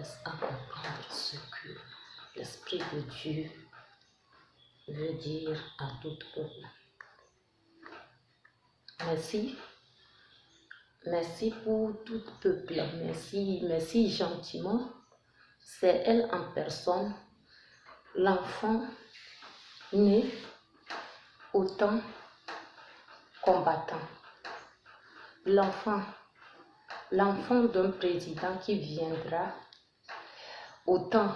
laisse à comprendre ce que l'Esprit de Dieu veut dire à tout peuple. Merci. Merci pour tout peuple. Merci gentiment. C'est elle en personne, l'enfant né autant combattant. L'enfant d'un président qui viendra, autant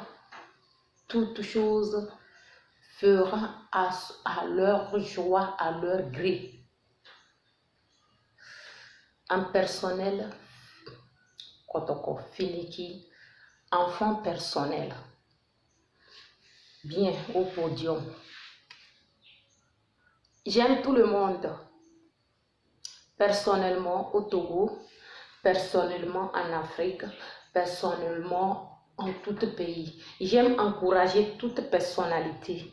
toute chose fera à leur joie, à leur gré. En personnel, Kotoko Finiki, enfant personnel. Bien au podium. J'aime tout le monde. Personnellement au Togo, personnellement en Afrique, personnellement en tout pays. J'aime encourager toute personnalité.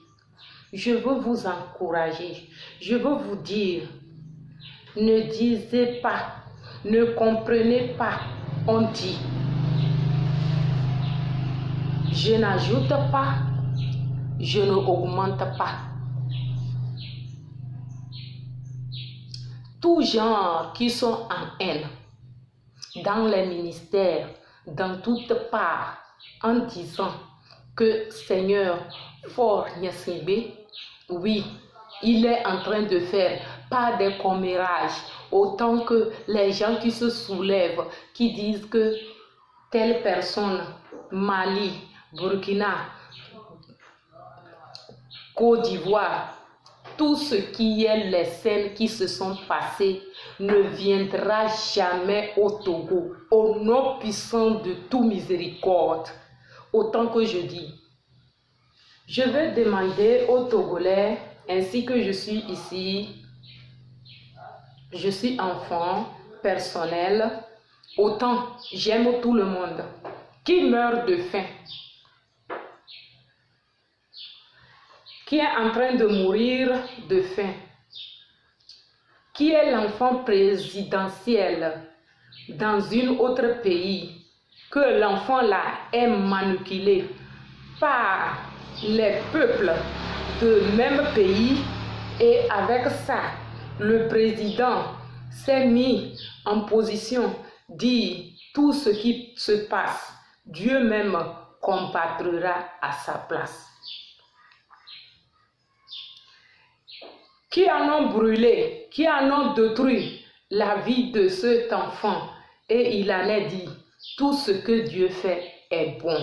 Je veux vous encourager. Je veux vous dire, ne disez pas, ne comprenez pas, on dit. Je n'ajoute pas, je ne augmente pas. Tous gens qui sont en haine, dans les ministères, dans toutes parts, en disant que Seigneur Fort Nyasimbe, oui, il est en train de faire pas des commérages, autant que les gens qui se soulèvent, qui disent que telle personne, Mali, Burkina, Côte d'Ivoire, tout ce qui est les scènes qui se sont passées ne viendra jamais au Togo, au nom puissant de tout miséricorde. Autant que je dis, je vais demander aux Togolais, ainsi que je suis ici, je suis enfant, personnel, autant j'aime tout le monde, qui meurt de faim, qui est en train de mourir de faim, qui est l'enfant présidentiel dans un autre pays, que l'enfant là est manipulé par les peuples de même pays, et avec ça, le président s'est mis en position de dire tout ce qui se passe, Dieu même combattra à sa place. Qui en ont brûlé, qui en ont détruit la vie de cet enfant. Et il en est dit, tout ce que Dieu fait est bon.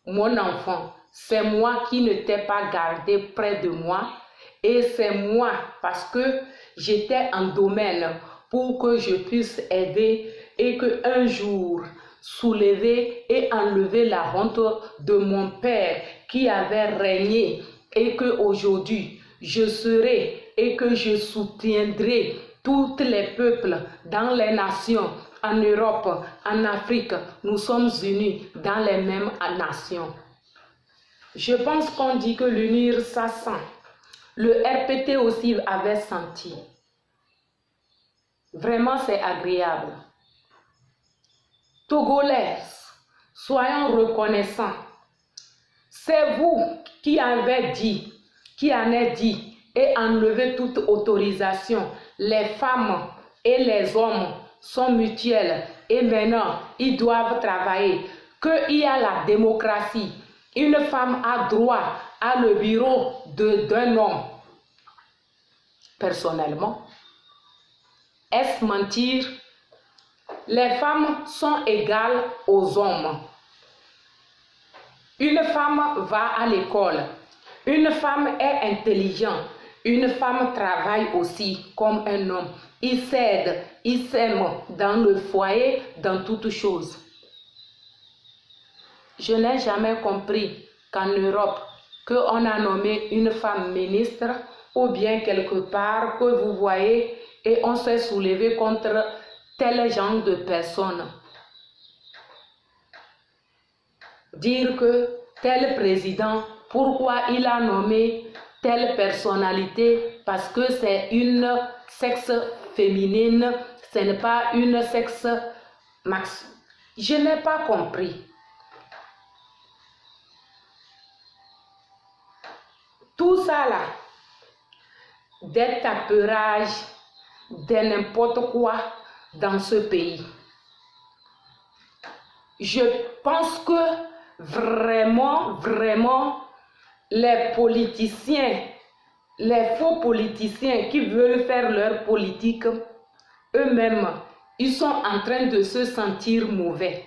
Mon enfant, c'est moi qui ne t'ai pas gardé près de moi. Et c'est moi, parce que j'étais en domaine pour que je puisse aider et qu'un jour soulever et enlever la honte de mon père qui avait régné, et qu'aujourd'hui je serai et que je soutiendrai tous les peuples dans les nations, en Europe, en Afrique. Nous sommes unis dans les mêmes nations. Je pense qu'on dit que l'unir, ça sent. Le RPT aussi avait senti. Vraiment, c'est agréable. Togolais, soyons reconnaissants. C'est vous qui avez dit, qui en êtes dit, et enlevé toute autorisation. Les femmes et les hommes sont mutuels et maintenant ils doivent travailler. Qu'il y a la démocratie. Une femme a droit à le bureau d'un homme. Personnellement, est-ce mentir? Les femmes sont égales aux hommes. Une femme va à l'école. Une femme est intelligente. Une femme travaille aussi comme un homme. Il s'aide, il s'aime dans le foyer, dans toutes choses. Je n'ai jamais compris qu'en Europe, qu'on a nommé une femme ministre, ou bien quelque part que vous voyez, et on s'est soulevé contre tel genre de personnes. Dire que tel président, pourquoi il a nommé telle personnalité, parce que c'est une sexe féminine, ce n'est pas une sexe max. Je n'ai pas compris. Tout ça là, des taperages, de n'importe quoi dans ce pays. Je pense que vraiment, les politiciens, les faux politiciens qui veulent faire leur politique, eux-mêmes, ils sont en train de se sentir mauvais.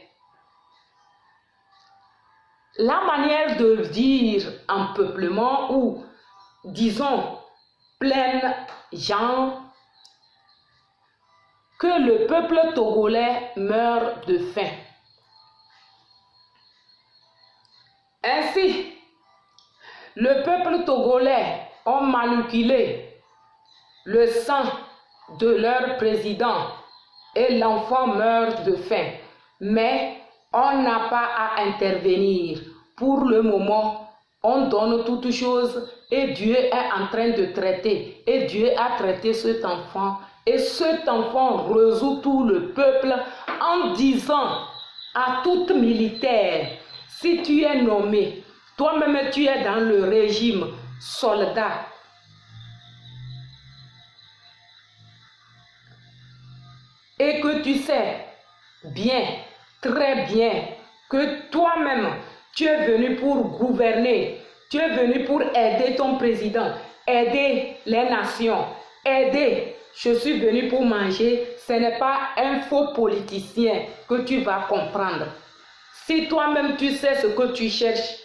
La manière de dire en peuplement ou, disons, plein gens, que le peuple togolais meurt de faim. Ainsi, le peuple togolais a manipulé le sang de leur président et l'enfant meurt de faim. Mais on n'a pas à intervenir. Pour le moment, on donne toutes choses et Dieu est en train de traiter. Et Dieu a traité cet enfant. Et cet enfant résout tout le peuple en disant à tout militaire, si tu es nommé, toi-même tu es dans le régime soldat, et que tu sais bien, très bien, que toi-même tu es venu pour gouverner, tu es venu pour aider ton président, aider les nations, aider. Je suis venu pour manger, ce n'est pas un faux politicien que tu vas comprendre. Si toi-même tu sais ce que tu cherches,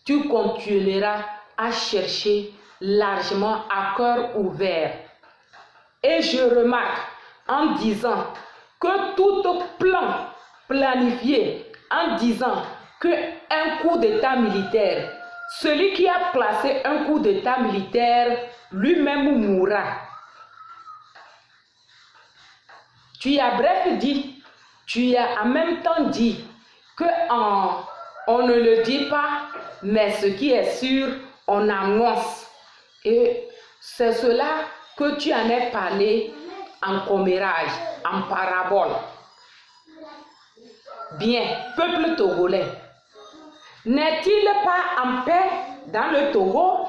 tu continueras à chercher largement à cœur ouvert. Et je remarque en disant que tout plan planifié, en disant qu'un coup d'état militaire, celui qui a placé un coup d'état militaire, lui-même mourra. Tu as bref dit, tu as en même temps dit que on ne le dit pas, mais ce qui est sûr, on annonce. Et c'est cela que tu en as parlé en commérage, en parabole. Bien, peuple togolais, n'est-il pas en paix dans le Togo?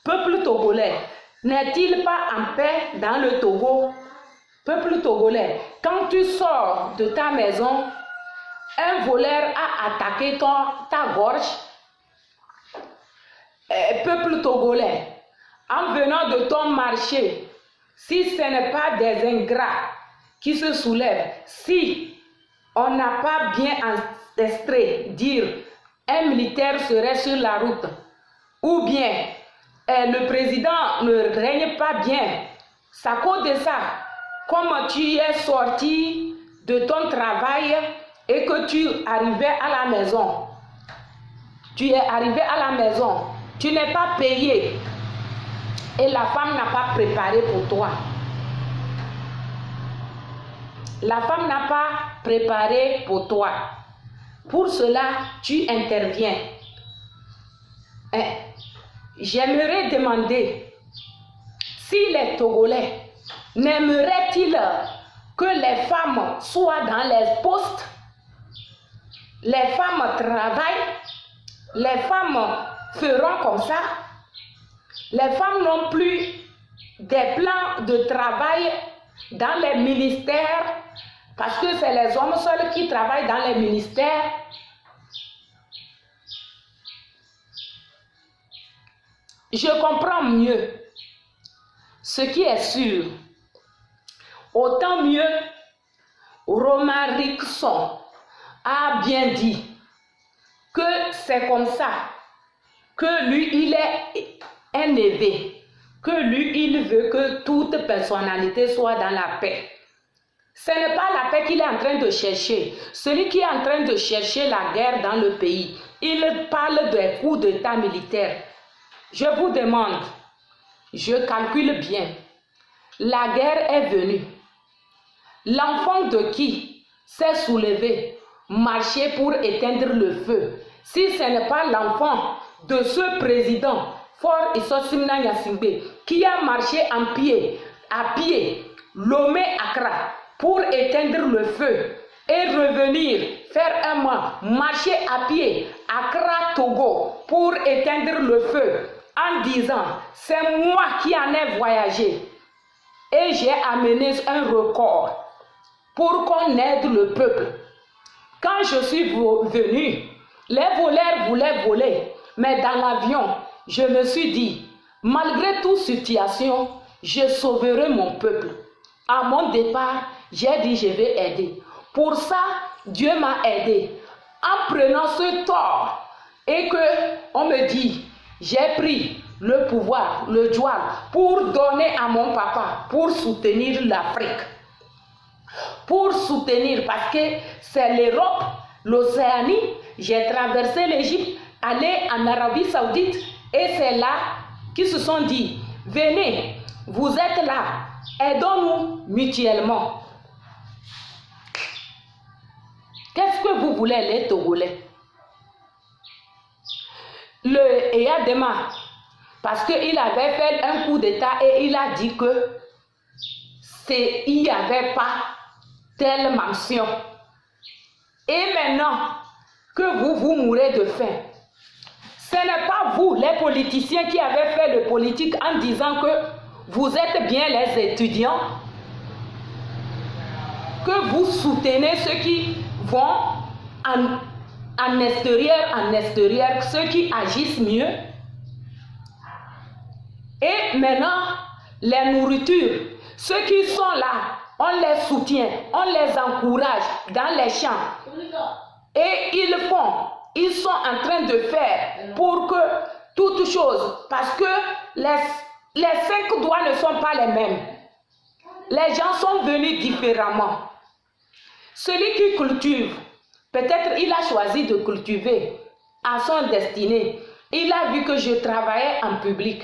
Peuple togolais, n'est-il pas en paix dans le Togo? Peuple togolais, quand tu sors de ta maison, un voleur a attaqué ta gorge. Peuple togolais, en venant de ton marché, si ce n'est pas des ingrats qui se soulèvent, si on n'a pas bien enregistré, dire un militaire serait sur la route, ou bien le président ne règne pas bien, c'est à cause de ça, comme tu es sorti de ton travail et que tu arrivais à la maison, tu es arrivé à la maison, tu n'es pas payé et la femme n'a pas préparé pour toi. La femme n'a pas préparé pour toi. Pour cela, tu interviens. J'aimerais demander si les Togolais n'aimeraient-ils que les femmes soient dans les postes, les femmes travaillent, les femmes feront comme ça, les femmes n'ont plus des plans de travail dans les ministères, parce que c'est les hommes seuls qui travaillent dans les ministères. Je comprends mieux ce qui est sûr. Autant mieux, Romarickson a bien dit que c'est comme ça, que lui, il est un évêque, que lui, il veut que toute personnalité soit dans la paix. Ce n'est pas la paix qu'il est en train de chercher. Celui qui est en train de chercher la guerre dans le pays, il parle des coups d'état militaire. Je vous demande, je calcule bien, la guerre est venue. L'enfant de qui s'est soulevé, marché pour éteindre le feu? Si ce n'est pas l'enfant de ce président, Faure Issoufou Gnassingbé, qui a marché à pied, Lomé Accra, pour éteindre le feu, et revenir, faire un mois, marcher à pied à Accra, Togo pour éteindre le feu en disant c'est moi qui en ai voyagé et j'ai amené un record pour qu'on aide le peuple. Quand je suis venu, les voleurs voulaient voler, mais dans l'avion, je me suis dit, malgré toute situation, je sauverai mon peuple. À mon départ, j'ai dit je vais aider. Pour ça, Dieu m'a aidé en prenant ce tort et que on me dit, j'ai pris le pouvoir, le joie pour donner à mon papa, pour soutenir l'Afrique. Pour soutenir, parce que c'est l'Europe, l'Océanie, j'ai traversé l'Égypte, allé en Arabie Saoudite et c'est là qu'ils se sont dit, venez, vous êtes là, aidons-nous mutuellement. Qu'est-ce que vous voulez les Togolais? Le Eyadema, parce qu'il avait fait un coup d'État et il a dit que il n'y avait pas telle mention. Et maintenant que vous mourrez de faim, ce n'est pas vous, les politiciens, qui avez fait le politique en disant que vous êtes bien les étudiants, que vous soutenez ceux qui vont en extérieur, ceux qui agissent mieux. Et maintenant, les nourritures, ceux qui sont là, on les soutient, on les encourage dans les champs. Et ils sont en train de faire pour que toutes choses, parce que les 5 doigts ne sont pas les mêmes. Les gens sont venus différemment. Celui qui cultive, peut-être il a choisi de cultiver à son destiné. Il a vu que je travaillais en public.